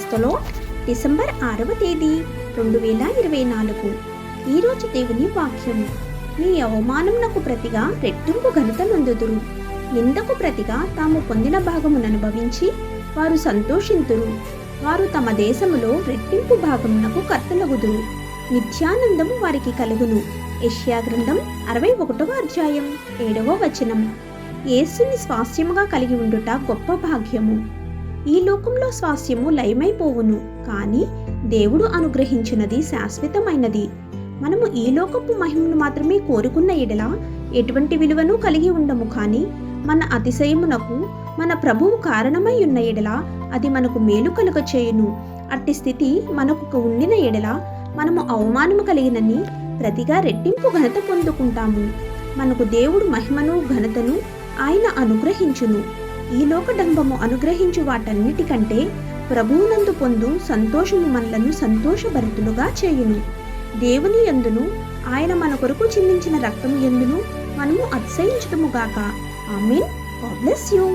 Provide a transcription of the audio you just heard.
క్రైస్తలో December 6వ తేదీ 2024. ఈరోజు దేవుని వాక్యం. మీ అవమానమునకు ప్రతిగా రెట్టింపు ఘనత నొందుదురు. నిందకు ప్రతిగా తాము పొందిన భాగమును అనుభవించి వారు సంతోషింతురు. వారు తమ దేశములో రెట్టింపు భాగమునకు కర్తలగుదురు. నిత్యానందము వారికి కలుగును. యెషయా గ్రంథం 61వ అధ్యాయం 7వ వచనం. యేసుని స్వాస్థ్యముగా కలిగి ఉండుట గొప్ప భాగ్యము. ఈ లోకంలో స్వాస్థ్యము లయమైపోవును, కానీ దేవుడు అనుగ్రహించినది శాశ్వతమైనది. మనము ఈ లోకపు మహిమను మాత్రమే కోరుకున్న ఎడల ఎటువంటి విలువను కలిగి ఉండము, కానీ మన అతిశయమునకు మన ప్రభువు కారణమై ఉన్న ఎడల అది మనకు మేలు కలుగ చేయును. అట్టి స్థితి మనకు ఉండిన ఎడల మనము అవమానము కలిగినని ప్రతిగా రెట్టింపు ఘనత పొందుకుంటాము. మనకు దేవుడు మహిమను ఘనతను ఆయన అనుగ్రహించును. ఈ లోకడంబము అనుగ్రహించు వాటన్నిటికంటే ప్రభువునందు పొందు సంతోషము మనలను సంతోషభరితులుగా చేయును. దేవుని యందును ఆయన మన కొరకు చిందించిన రక్తము యందును మనము అతిశయించుదుముగాక. ఆమేన్. God bless you.